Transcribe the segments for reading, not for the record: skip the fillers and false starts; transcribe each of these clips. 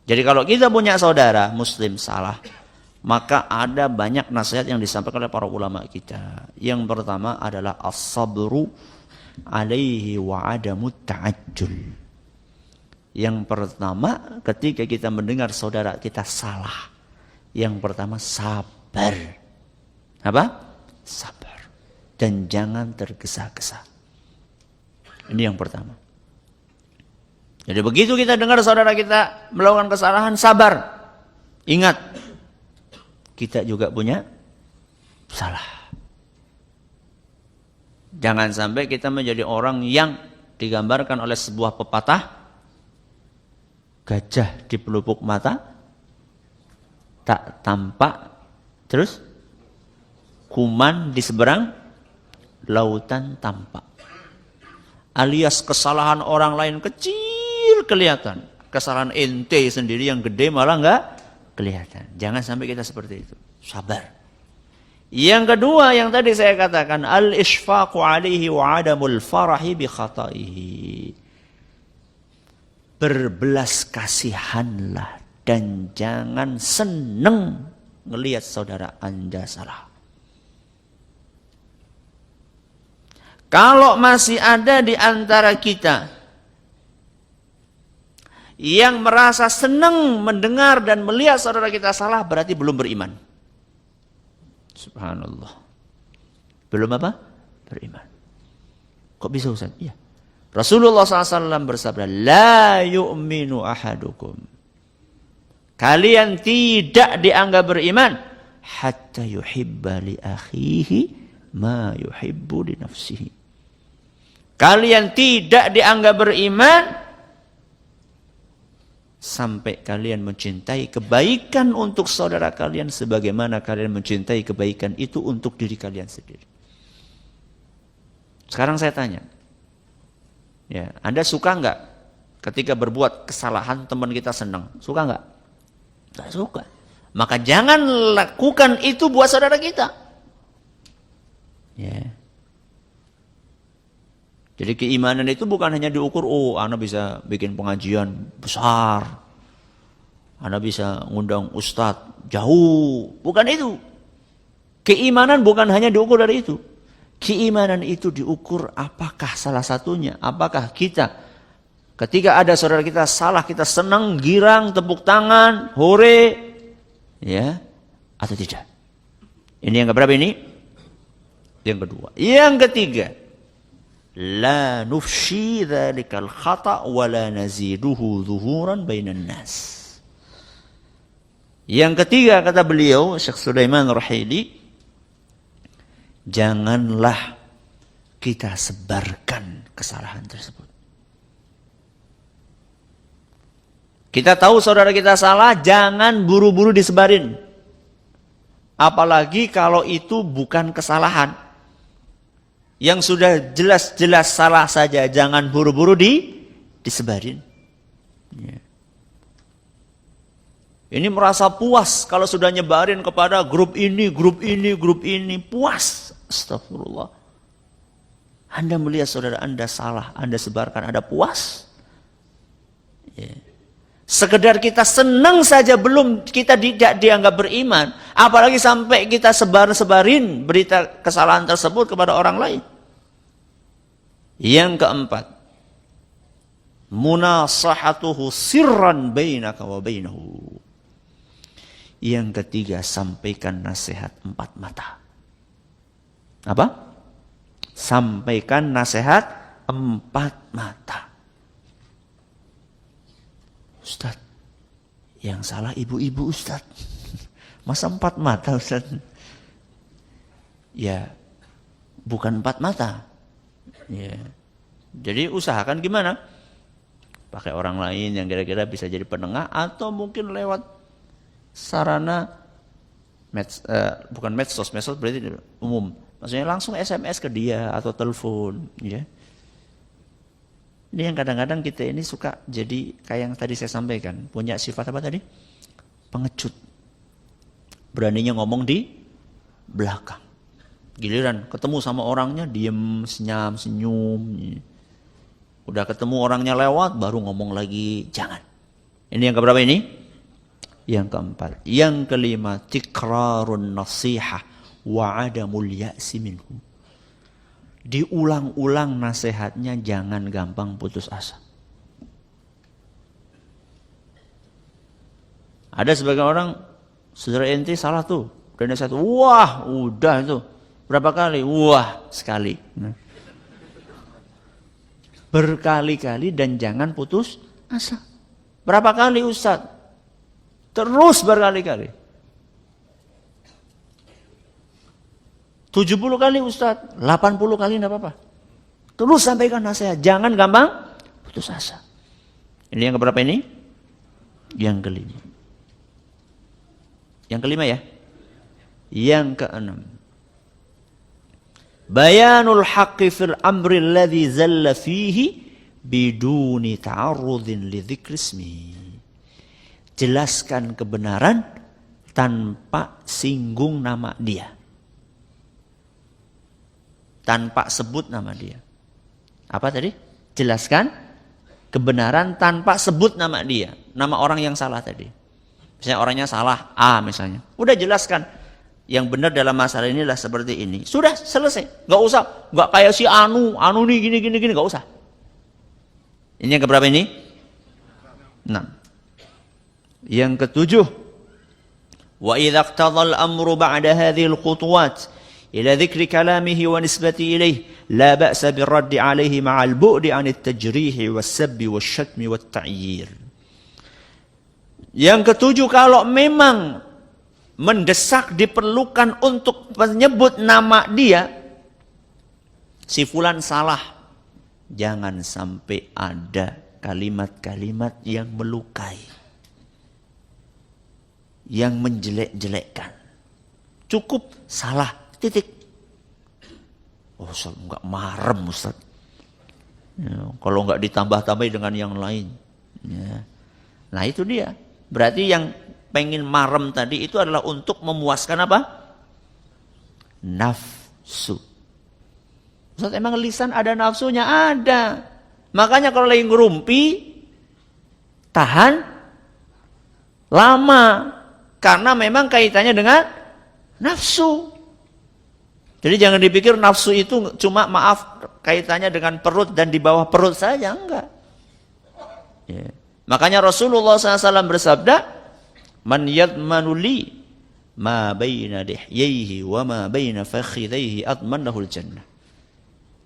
Jadi kalau kita punya saudara muslim salah, maka ada banyak nasihat yang disampaikan oleh para ulama kita. Yang pertama adalah as-sabru alaihi wa adamut ta'ajjul. Yang pertama ketika kita mendengar saudara kita salah, yang pertama sabar. Apa? Sabar. Dan jangan tergesa-gesa. Ini yang pertama. Jadi begitu kita dengar saudara kita melakukan kesalahan, sabar. Ingat, kita juga punya salah. Jangan sampai kita menjadi orang yang digambarkan oleh sebuah pepatah, gajah di pelupuk mata, tak tampak, terus kuman di seberang lautan tampak. Alias kesalahan orang lain kecil kelihatan, kesalahan ente sendiri yang gede malah enggak kelihatan. Jangan sampai kita seperti itu. Sabar. Yang kedua yang tadi saya katakan, al-isfaqu alaihi wa adamul farahi bi khata'ihi. Berbelas kasihanlah dan jangan senang ngelihat saudara Anda salah. Kalau masih ada di antara kita yang merasa senang mendengar dan melihat saudara kita salah, berarti belum beriman. Subhanallah. Belum apa? Beriman. Kok bisa Ustaz? Iya. Rasulullah SAW bersabda, la yu'minu ahadukum. Kalian tidak dianggap beriman hatta yuhibba li akhihi ma yuhibbu li nafsihi. Kalian tidak dianggap beriman sampai kalian mencintai kebaikan untuk saudara kalian sebagaimana kalian mencintai kebaikan itu untuk diri kalian sendiri. Sekarang saya tanya, ya, Anda suka nggak ketika berbuat kesalahan teman kita senang? Suka nggak? Nggak suka. Maka jangan lakukan itu buat saudara kita. Ya. Jadi keimanan itu bukan hanya diukur, oh Anda bisa bikin pengajian besar, Anda bisa ngundang ustadz jauh. Bukan itu. Keimanan bukan hanya diukur dari itu. Keimanan itu diukur apakah salah satunya, apakah kita ketika ada saudara kita salah, kita senang, girang, tepuk tangan, hore, ya, atau tidak. Ini yang keberapa ini? Yang kedua. Yang ketiga, la nufshi dzalikal khata' wa la naziduhu zuhuran bainan nas. Yang ketiga kata beliau Syekh Sulaiman Ar-Ruhaili, janganlah kita sebarkan kesalahan tersebut. Kita tahu saudara kita salah, jangan buru-buru disebarin. Apalagi kalau itu bukan kesalahan. Yang sudah jelas-jelas salah saja, jangan buru-buru disebarin. Ya. Ini merasa puas kalau sudah nyebarin kepada grup ini, puas. Astagfirullah. Anda melihat saudara Anda salah, Anda sebarkan, Anda puas. Ya. Sekedar kita senang saja belum, kita tidak dianggap beriman. Apalagi sampai kita sebarin berita kesalahan tersebut kepada orang lain. Yang keempat, munasahatuhu sirran bainaka wa bainahu. Yang ketiga, sampaikan nasihat empat mata. Apa? Sampaikan nasihat empat mata. Ustaz, yang salah ibu-ibu Ustaz. Masa empat mata Ustaz? Ya, bukan empat mata. Ya. Jadi usahakan gimana? Pakai orang lain yang kira-kira bisa jadi penengah, atau mungkin lewat sarana bukan medsos berarti umum. Maksudnya langsung SMS ke dia atau telepon, ya. Ini yang kadang-kadang kita ini suka jadi kayak yang tadi saya sampaikan, punya sifat apa tadi? Pengecut. Beraninya ngomong di belakang. Giliran ketemu sama orangnya diem, senyum. Udah ketemu orangnya lewat baru ngomong lagi. Jangan. Ini yang keberapa ini? Yang keempat. Yang kelima, tikrarun nasihah wa adamul ya'si minhu. Diulang-ulang nasihatnya, jangan gampang putus asa. Ada sebagian orang, saudara ente salah tuh. Dan nasihat, wah udah itu. Berapa kali? Wah sekali. Berkali-kali dan jangan putus asa. Berapa kali Ustaz? Terus berkali-kali. 70 kali Ustaz, 80 kali enggak apa-apa. Terus sampaikan nasihat, jangan gampang putus asa. Ini yang keberapa ini? Yang kelima. Yang kelima ya. Yang keenam. Bayanul haqqi fil amri alladhi zalla fihi biduni ta'arrudhin li dzikri ismihi. Jelaskan kebenaran tanpa singgung nama dia. Tanpa sebut nama dia. Apa tadi? Jelaskan kebenaran tanpa sebut nama dia. Nama orang yang salah tadi. Misalnya orangnya salah A misalnya. Udah jelaskan. Yang benar dalam masalah inilah seperti ini. Sudah selesai. Gak usah. Gak kayak si Anu nih gini. Gak usah. Ini yang keberapa ini? 6. Yang ketujuh, wa idza iqtadha al-amru ba'da hadhihi al-khutuwat ila dhikri kalamihi wa nisbati ilayhi la ba'sa bir-radd 'alayhi ma'a al-bu'di 'an at-tajrih was-sabb wash-shatm wat-ta'yir. Yang ketujuh, kalau memang mendesak diperlukan untuk menyebut nama dia, si fulan salah, jangan sampai ada kalimat-kalimat yang melukai, yang menjelek-jelekkan. Cukup salah, titik. Oh Ustaz, enggak marem Ustaz. Ya, kalau enggak ditambah-tambahin dengan yang lain. Ya. Nah itu dia. Berarti yang pengen marem tadi itu adalah untuk memuaskan apa? Nafsu. Ustaz, emang lisan ada nafsunya? Ada. Makanya kalau lagi ngerumpi, tahan lama. Karena memang kaitannya dengan nafsu. Jadi jangan dipikir nafsu itu cuma kaitannya dengan perut dan di bawah perut saja. Enggak. Ya. Makanya Rasulullah SAW bersabda, Man yadmanu li ma baina lihyaihi wa ma baina fakhidaihi atmanahul jannah.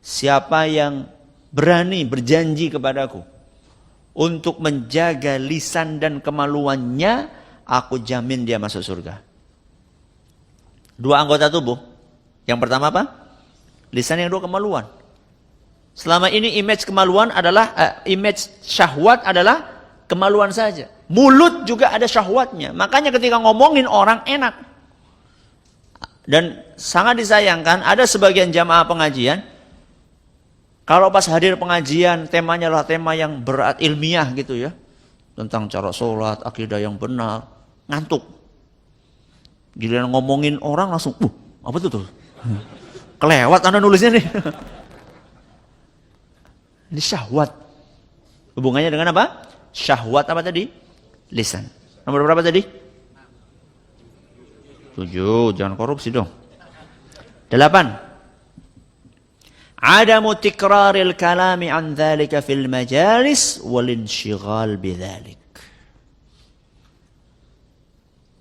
Siapa yang berani berjanji kepadaku untuk menjaga lisan dan kemaluannya, aku jamin dia masuk surga. Dua anggota tubuh. Yang pertama apa? Lisan, yang kedua kemaluan. Selama ini image kemaluan adalah image syahwat adalah kemaluan saja. Mulut juga ada syahwatnya. Makanya ketika ngomongin orang enak. Dan sangat disayangkan ada sebagian jamaah pengajian, kalau pas hadir pengajian temanya adalah tema yang berat ilmiah gitu ya, tentang cara sholat, akidah yang benar, ngantuk. Giliran ngomongin orang langsung, apa tuh? Kelewat Anda nulisnya nih. Ini syahwat. Hubungannya dengan apa? Syahwat apa tadi? Lisan. Nomor berapa tadi? 7. Jangan korupsi dong. 8. Adamu tikraril kalami an dzalika fil majalis wal inshighal bidzalik.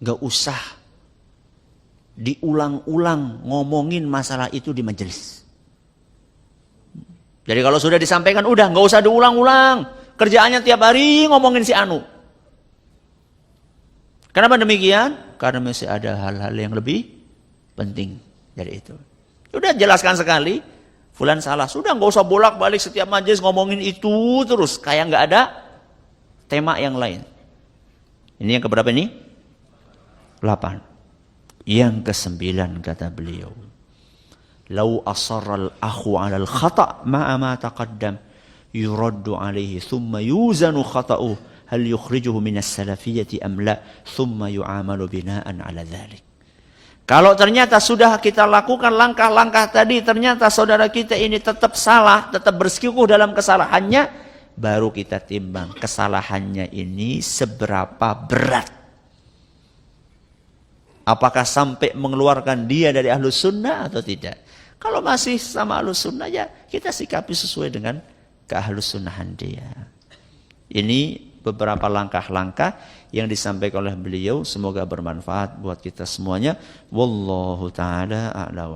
Gak usah diulang-ulang ngomongin masalah itu di majelis. Jadi kalau sudah disampaikan, udah gak usah diulang-ulang. Kerjaannya tiap hari ngomongin si Anu. Kenapa demikian? Karena masih ada hal-hal yang lebih penting dari itu. Sudah jelaskan sekali, fulan salah. Sudah gak usah bolak-balik setiap majelis ngomongin itu terus. Kayak gak ada tema yang lain. Ini yang keberapa ini? 8. Yang ke-9 kata beliau, Lau asarral akhu 'alal khata' ma'a ma taqaddam yuraddu 'alaihi thumma yuzanu khata'uhu hal yukhrijuhu minas salafiyyati am la thumma yu'amalu bina'an 'ala dzalik. Kalau ternyata sudah kita lakukan langkah-langkah tadi, ternyata saudara kita ini tetap salah, tetap bersikukuh dalam kesalahannya, baru kita timbang kesalahannya ini seberapa berat. Apakah sampai mengeluarkan dia dari ahlus sunnah atau tidak? Kalau masih sama ahlus sunnah ya kita sikapi sesuai dengan keahlus sunnahan dia. Ini beberapa langkah-langkah yang disampaikan oleh beliau. Semoga bermanfaat buat kita semuanya. Wallahu ta'ala a'lam.